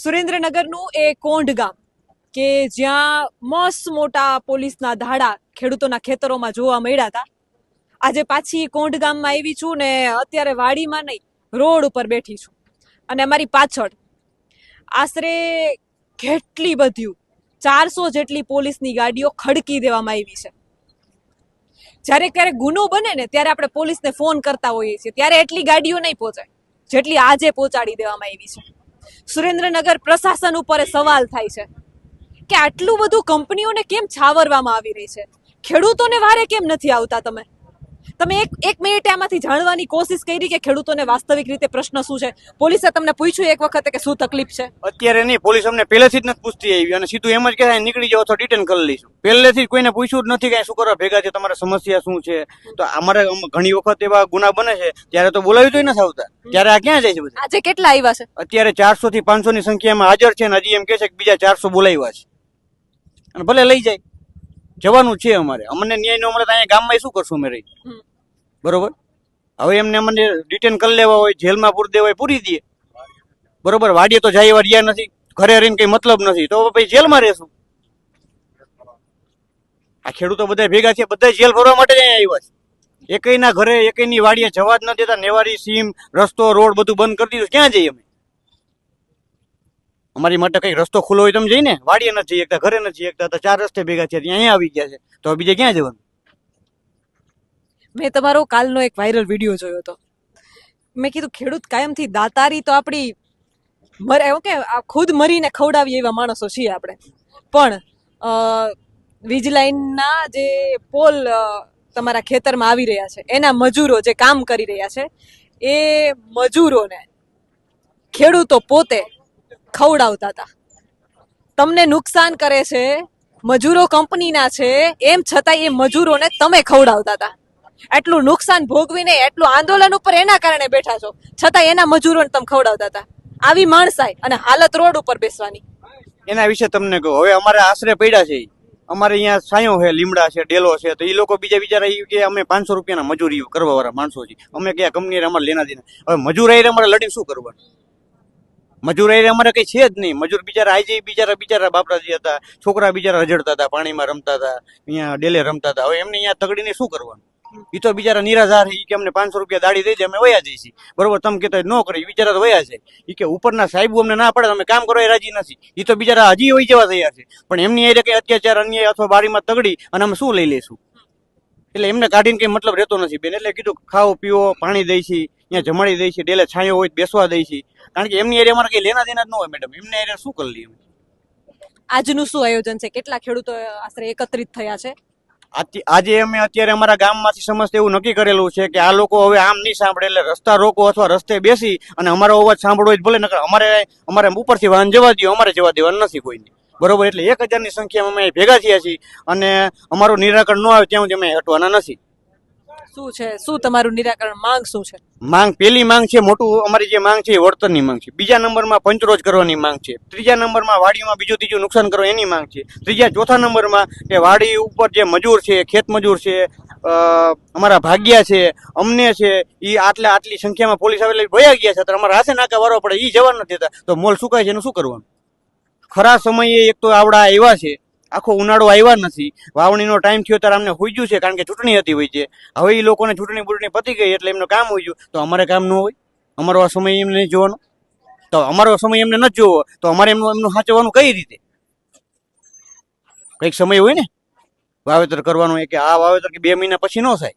સુરેન્દ્રનગરનું એ કોંઢ ગામ કે જ્યાં મસ્ત મોટા પોલીસના ધાડા ખેડૂતોના ખેતરોમાં જોવા મળ્યા હતા. આજે પાછી કોંઢ ગામમાં આવી છું ને અત્યારે વાડીમાં નહીં, રોડ ઉપર બેઠી છું અને અમારી પાછળ આશરે કેટલી બધી 400 જેટલી પોલીસની ગાડીઓ ખડકી દેવામાં આવી છે. જ્યારે ક્યારેક ગુનો બને ને ત્યારે આપણે પોલીસને ફોન કરતા હોઈએ છીએ, ત્યારે એટલી ગાડીઓ નહીં પહોંચે જેટલી આજે પહોંચાડી દેવામાં આવી છે. સુરેન્દ્રનગર પ્રશાસન ઉપર સવાલ થાય છે કે આટલું બધું કંપનીઓને કેમ છાવરવામાં આવી રહી છે, ખેડૂતોને વારે કેમ નથી આવતા? તમે એક મિનિટ આમાંથી જાણવાની કોશિશ કરી કે ખેડૂતોને વાસ્તવિક રીતે પ્રશ્ન શું છે? પોલીસે તમને પૂછ્યું એક વખતે કે શું તકલીફ છે? અત્યારે નહીં, પોલીસ અમને પહેલેથી જ નથી પૂછતી આવી અને સીધું એમ જ કહે નીકળી જાવ તો ડિટેન કરી લઈશું. પહેલેથી કોઈને પૂછ્યું જ નથી કે શું કરવા ભેગા છે, તમારે સમસ્યા શું છે. તો અમારે ઘણી વખત એવા ગુના બને છે ત્યારે તો બોલાવી તો નથી આવતા, ત્યારે આ ક્યાં જાય છે બધા? આજે કેટલા આવ્યા છે? અત્યારે 400 થી 500 ની સંખ્યામાં હાજર છે ને હજી એમ કે છે કે બીજા 400 બોલાવ્યા છે અને ભલે લઈ જાય, જવાનું છે. અમારે અમને ન્યાય ન મળે તો અહીંયા ગામમાં શું કરશું અમે રહી? બરોબર, હવે એમને અમને ડિટેન કરી લેવા હોય, જેલમાં પૂરી દેવા હોય પૂરી દઈએ. બરોબર, વાડીએ તો જાય એવા રહ્યા નથી, ઘરે રહીને કઈ મતલબ નથી, તો પછી જેલમાં રહેશું. આ ખેડૂતો બધા ભેગા છે, બધા જેલ ભરવા માટે જ અહીંયા આવ્યા છે. એકઈના ઘરે એકઈની વાડીએ જવા જ ન દેતા, નેવારી સીમ રસ્તો રોડ બધું બંધ કરી દીધું. ક્યાં જઈએ અમે? અમારી માટે કઈ રસ્તો ખુલ્લો હોય તમે જઈને વાડીએ નથી જઈ એકતા, ઘરે નથી જઈ એકતા, તો 4 રસ્તે ભેગા છે ત્યાં અહીંયા આવી ગયા છે, તો બીજે ક્યાં જવાનું? મેં તમારો કાલનો એક વાયરલ વિડીયો જોયો હતો. મેં કીધું ખેડૂત કાયમથી દાતારી તો આપણી એવું કે ખુદ મરીને ખવડાવીએ એવા માણસો છીએ આપણે, પણ વીજ લાઈનના જે પોલ તમારા ખેતરમાં આવી રહ્યા છે એના મજૂરો જે કામ કરી રહ્યા છે એ મજૂરોને ખેડૂતો પોતે ખવડાવતા હતા. તમને નુકસાન કરે છે, મજૂરો કંપનીના છે, એમ છતાં એ મજૂરોને તમે ખવડાવતા હતા. એટલું નુકસાન ભોગવીને એટલું આંદોલન ઉપર એના કારણે બેઠા છો, છતાં એના મજૂરોને તમે ખવડાવતા હતા. આવી માણસાઈ અને હાલત રોડ ઉપર બેસવાની. એના વિશે તમને કહું, હવે અમારે આશરે પડ્યા છે, અમારે અહીંયા સાયો છે, લીમડા છે, ડેલો છે, તો એ લોકો બીજા બિચારા કે અમે 500 રૂપિયાના મજૂરી કરવા વાળા માણસો છીએ, અમે ક્યાં કંપની અમારે લેના દેના. હવે મજૂર આવીને અમારે લડી શું કરવાનું? મજૂર આવીને અમારે કઈ છે જ નહીં. મજૂર બિચારા આવી જાય, બિચારા બાપરાજી હતા, છોકરા બિચારા રજડતા હતા, પાણીમાં રમતા હતા, અહીંયા ડેલે રમતા હતા. હવે એમને અહીંયા તગડીને શું કરવાનું? એ તો બિચારા નિરાધાર છે, કે અમને 500 રૂપિયા દાડી દઈ દે અમે વયા જઈશું. બરોબર, તમે કહેતા ન કરી, બિચારા તો વયા જાય. એ કે ઉપરના સાહેબો અમને ના પડે, તમે કામ કરો એ રાજી નથી. એ તો બિચારા હજી વહી જવા તૈયાર છે, પણ એમની એ કઈ અત્યાચાર અન્યાય અથવા બારીમાં તગડી અને અમે શું લઈ લઈશું? એટલે એમને કાઢીને કઈ મતલબ રહેતો નથી બેન. એટલે કીધું ખાઓ પીવો, પાણી દઈ છે, અહીંયા જમાડી દઈ છે, ડેલે છાંયો હોય બેસવા દઈ છે, કારણ કે એમની એરિયા અમારે કઈ લેના દેના જ ન હોય મેડમ. એમને એરિયા શું કરી લઈએ? આજનું શું આયોજન છે? કેટલા ખેડૂતો આશરે એકત્રિત થયા છે? આજે અમે અત્યારે અમારા ગામમાંથી સમસ્ત એવું નક્કી કરેલું છે કે આ લોકો હવે આમ નહીં સાંભળે, એટલે રસ્તા રોકો અથવા રસ્તે બેસી અને અમારો અવાજ સાંભળવો જ ભલે, નકર અમારે ઉપરથી વાહન જવા દો, અમારે જવા દેવાનું નથી કોઈને. બરોબર, એટલે 1000ની સંખ્યામાં અમે ભેગા થયા છીએ અને અમારું નિરાકરણ ન આવે ત્યાં સુધી અમે હટવાના નથી. શું છે, શું તમારું નિરાકરણ માંગ શું છે? માંગ, પહેલી માંગ છે મોટું, અમારી જે માંગ છે એ વળતરની માંગ છે. બીજા નંબરમાં પંચરોજ કરવાની માંગ છે. ત્રીજા નંબરમાં વાડીમાં બીજું ત્રીજું નુકસાન કરવા એની માંગ છે. ચોથા નંબરમાં કે વાડી ઉપર જે મજૂર છે, ખેત મજૂર છે, અમારા ભાગ્યા છે, અમને છે, એ આટલી સંખ્યામાં પોલીસ આવેલી ભયા ગયા છે, અમારા હાથે નાકા વારવા પડે, એ જવા નથી દેતા, તો મોલ સુકાય છે એનું શું કરવાનું? ખરા સમયે એક તો આવડા આવ્યા છે, આખો ઉનાળો આવ્યા નથી, વાવણીનો ટાઈમ થયો ત્યારે અમને હોઈ ગયું છે, કારણ કે ચૂંટણી હતી હોય છે. હવે એ લોકોને ચૂંટણી બૂટણી પતી ગઈ એટલે એમનું કામ હોઈ ગયું, તો અમારે કામ ન હોય? અમારો આ સમય એમને નહીં જોવાનો? તો અમારો સમય એમને નથી જોવો તો અમારે એમનું સાચવવાનું કઈ રીતે? કઈક સમય હોય ને વાવેતર કરવાનું, કે આ વાવેતર કે 2 મહિના પછી ન થાય,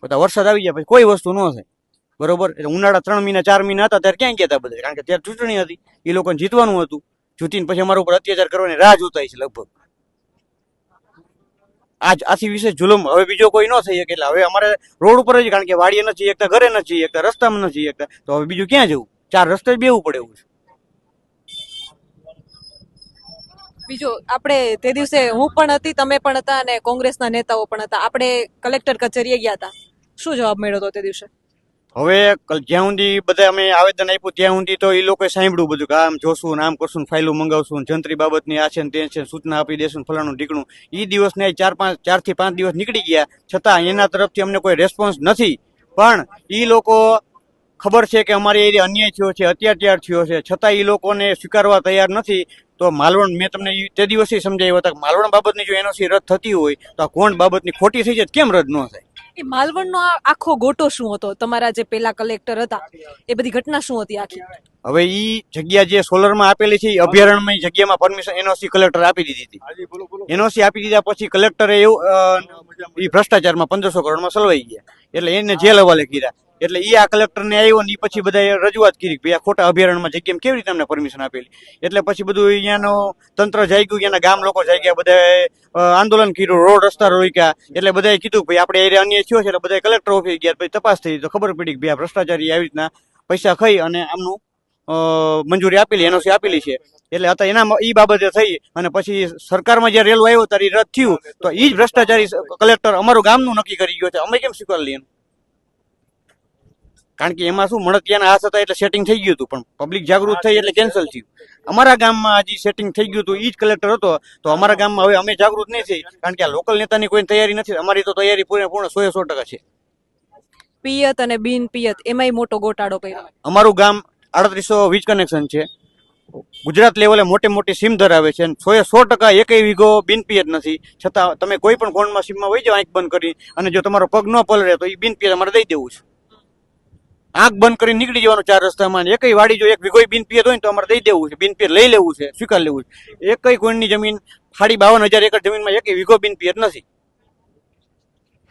બધા વરસાદ આવી જાય પછી કોઈ વસ્તુ ન થાય. બરોબર, એટલે ઉનાળા 3 મહિના 4 મહિના હતા ત્યારે ક્યાં ગયા હતા બધા? કારણ કે ત્યારે ચૂંટણી હતી, એ લોકોને જીતવાનું હતું. ચૂંટીને પછી અમારા ઉપર અત્યાચાર કરવાની રાહ જોતા છે લગભગ. આથી વિશેષ જુલમ હવે બીજો કોઈ ન થઈ શકે. એટલે હવે અમારે રોડ ઉપર જ, કારણ કે વાડીએ નથી એકતા, ઘરે નથી એકતા, રસ્તામાં નથી એકતા, તો હવે બીજું ક્યાં જવું? 4 રસ્તે જ બેવું પડે એવું છે. બીજું આપણે તે દિવસે હું પણ હતી, તમે પણ હતા અને કોંગ્રેસના નેતાઓ પણ હતા. આપણે કલેક્ટર કચેરીએ ગયા હતા, શું જવાબ મળ્યો હતો તે દિવસે? હવે જ્યાં સુધી બધા અમે આવેદન આપ્યું ત્યાં સુધી તો એ લોકોએ સાંભળ્યું બધું કે આમ જોશું, આમ કરશું, ફાઇલો મંગાવશું, જંત્રી બાબતની આ છે ને તે છે, સૂચના આપી દેશું, ફલાણું ઢીકણું. એ દિવસને 4 થી 5 દિવસ નીકળી ગયા, છતાં એના તરફથી અમને કોઈ રેસ્પોન્સ નથી. પણ એ લોકો ખબર છે કે અમારી એરિયા અન્યાય થયો છે, અત્યાચાર થયો છે, છતાં એ લોકોને સ્વીકારવા તૈયાર નથી. તો માલવણ મેં તમને તે દિવસે સમજાવ્યો હતા કે માલવણ બાબતની જો એનઓસી રદ થતી હોય તો આ કોણ બાબતની ખોટી થઈ જાય તો કેમ રદ ન થાય? એ માલવણનો આ આખો ગોટો શું હતો? તમારા જે પેલા કલેક્ટર હતા એ બધી ઘટના શું હતી આખી? હવે ઈ જગ્યા જે સોલરમાં આપેલી છે એ અભયારણ્યમાં જગ્યામાં પરમિશન એનઓસી કલેક્ટર આપી દીધી હતી. એનઓસી આપી દીધા પછી કલેક્ટરે એવું એ ભ્રષ્ટાચારમાં 1500 કરોડમાં સલવાઈ ગયા એટલે એને જેલ હવાલે કર્યા. એટલે ઈ આ કલેક્ટરને આવ્યો ને ઈ પછી બધા રજૂઆત કરી કે ભાઈ આ ખોટા અભયારણ્યમાં જગ્યામાં કેવી રીતે અમને પરમિશન આપેલી. એટલે પછી બધું અહીંયાનો તંત્ર જાગ્યું, અહીંયાના ગામ લોકો જાગ્યા, બધા આંદોલન કર્યું, રોડ રસ્તા રોક્યા. એટલે બધાએ કીધું કે ભાઈ આપણે એરિયા અન્યાય થયો છે એટલે બધા કલેક્ટર ઓફિસ ગયા. પછી તપાસ થઈ તો ખબર પડી કે ભાઈ આ ભ્રષ્ટાચારી આવી રીતના પૈસા ખાઈ અને આમનું મંજૂરી આપેલી, એનઓસી આપેલી છે. એટલે હતા એના ઈ બાબતે થઈ અને પછી સરકારમાં જ્યારે રેલવે આવ્યો ત્યારે રદ થયું તો ઈ જ ભ્રષ્ટાચારી કલેક્ટર અમારું ગામનું નક્કી કરી ગયો છે. અમે કેમ સ્વીકાર લઈએ? કારણ કે એમાં શું મળતિયાના હાથ હતા એટલે સેટિંગ થઈ ગયું હતું, પણ પબ્લિક જાગૃત થઈ એટલે કેન્સલ થયું. અમારા ગામમાં હજી સેટિંગ થઈ ગયું હતું, ઈ જ કલેક્ટર હતો તો અમારા ગામમાં હવે અમે જાગૃત નહીં થઈ કારણ કે આ લોકલ નેતાની કોઈ તૈયારી નથી. અમારી તો તૈયારી પૂર્ણ 100% છે. પિયત અને બિન પિયત એમાંય મોટો ગોટાળો કર્યો. અમારું ગામ 3800 વીજ કનેક્શન છે, ગુજરાત લેવલે મોટી સીમ ધરાવે છે, 100% એકેય વીઘો બિનપિયત નથી. છતાં તમે કોઈ પણ કોણમાં સીમમાં વહી જાઓ આંખ બંધ કરી અને જો તમારો પગ ન પલળે તો એ બિનપિયત અમારે દઈ દેવું છે. આંખ બંધ કરીને નીકળી જવાનું 4 રસ્તામાં. એકેય વાડી જો એક વીઘો બિનપિયત હોય તો અમારે દઈ દેવું છે, બિનપિયત લઈ લેવું છે, સ્વીકાર લેવું છે. એકેય કોઈની જમીન 52,000 એકર જમીનમાં એકેય વીઘો બિનપિયત નથી.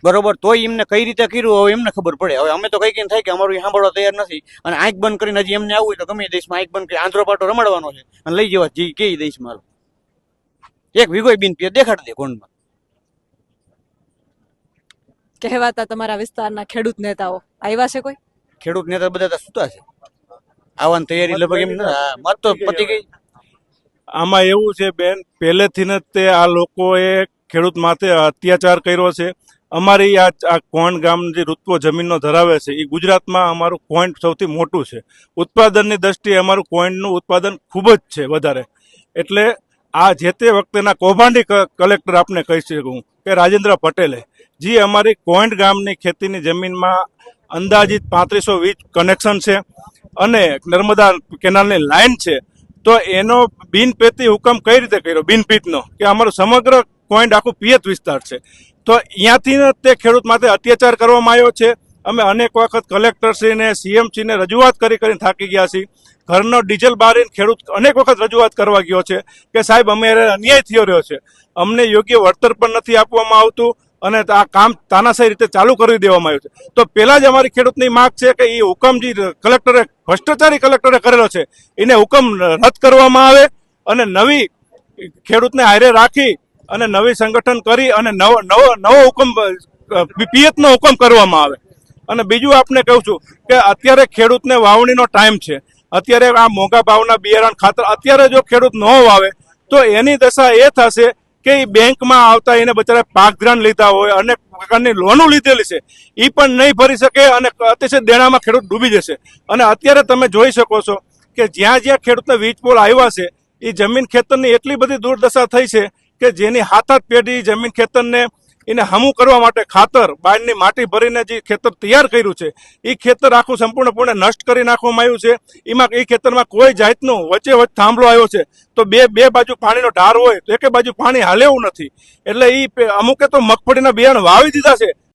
બરોબર, તોય એમને કઈ રીતે કર્યું હવે એમને ખબર પડે. હવે અમે તો કઈ કઈ થાય કે અમારું સાંભળવા તૈયાર નથી અને આંખ બંધ કરીને હજી એમને આવવું હોય તો ગમે દેશમાં આંખ બંધ કરી આંધ્રો પાટો રમાડવાનો છે અને લઈ જવા જે કે દેશમાં એક વીઘો બિનપિયત દેખાડી દે કોણમાં. કહેવાતા તમારા વિસ્તારના ખેડૂત નેતાઓ આવ્યા છે કોઈ? ખેડૂત નેતા બધા તો સુતા છે, આવવાની તૈયારી લગભગ એમ મત તો પતી ગઈ. આમાં એવું છે બેન, પહેલેથી જ તે આ લોકોએ ખેડૂત માથે અત્યાચાર કર્યો છે. અમારી આ કોણ ગામ જે ઋત્વો જમીનનો ધરાવે છે એ ગુજરાતમાં અમારું કોઈન્ટ સૌથી મોટું છે. ઉત્પાદનની દ્રષ્ટિએ અમારું કોઈન્ટનું ઉત્પાદન ખૂબ જ છે વધારે. એટલે આ જે તે વખતેના કૌભાંડી કલેક્ટર આપને કહી શકું કે રાજેન્દ્ર પટેલે જે અમારી કોઈન્ટ ગામની ખેતીની જમીનમાં અંદાજિત 3500 વીજ કનેક્શન છે અને નર્મદા કેનાલની લાઈન છે, તો એનો બિનપેતી હુકમ કઈ રીતે કર્યો બિનપિયતનો કે અમારું સમગ્ર પોઈન્ટ આખું પિયત વિસ્તાર છે. તો અહીંયાથી તે ખેડૂત માટે અત્યાચાર કરવામાં આવ્યો છે. અમે અનેક વખત કલેક્ટરશ્રીને સીએમશ્રીને રજૂઆત કરીને થાકી ગયા છીએ. ઘરનો ડીઝલ બારીને ખેડૂત અનેક વખત રજૂઆત કરવા ગયો છે કે સાહેબ અમે અન્યાય થયો રહ્યો છે, અમને યોગ્ય વળતર પણ નથી આપવામાં આવતું અને આ કામ તાનાશાહી રીતે ચાલુ કરી દેવામાં આવ્યું છે. તો પહેલા જ અમારી ખેડૂતની માંગ છે કે એ હુકમ જે કલેક્ટરે ભ્રષ્ટાચારી કલેક્ટરે કરેલો છે એને હુકમ રદ કરવામાં આવે અને નવી ખેડૂતને હારે રાખી અને નવી સંગઠન કરી અને નવો હુકમ પિયતનો હુકમ કરવામાં આવે. અને બીજું આપને કહું છું કે અત્યારે ખેડૂતને વાવણીનો ટાઈમ છે. અત્યારે આ મોંઘા ભાવના બિયારણ ખાતર અત્યારે જો ખેડૂત ન વાવે તો એની દશા એ થશે કે એ બેંકમાં આવતા એને બચારા પાક ધિરાણ લીધા હોય, અનેક પ્રકારની લોનો લીધેલી છે, એ પણ નહીં ભરી શકે અને અતિશય દેણામાં ખેડૂત ડૂબી જશે. અને અત્યારે તમે જોઈ શકો છો કે જ્યાં જ્યાં ખેડૂતને વીજ પોલ આવ્યા છે એ જમીન ખેતરની એટલી બધી દુર્દશા થઈ છે કે જેની હાથ પેઢી જમીન ખેતરને એને હમું કરવા માટે ખાતર બહારની માટી ભરીને જે ખેતર તૈયાર કર્યું છે એ ખેતર આખું સંપૂર્ણપણે નષ્ટ કરી નાખવામાં આવ્યું છે. એમાં એ ખેતરમાં કોઈ જાતનું વચ્ચે થાંભલો આવ્યો છે તો બે બાજુ પાણીનો ઢાર હોય તો એક બાજુ પાણી હાલે એવું નથી. એટલે એ અમુકે તો મગફળીના બિયારણ વાવી દીધા છે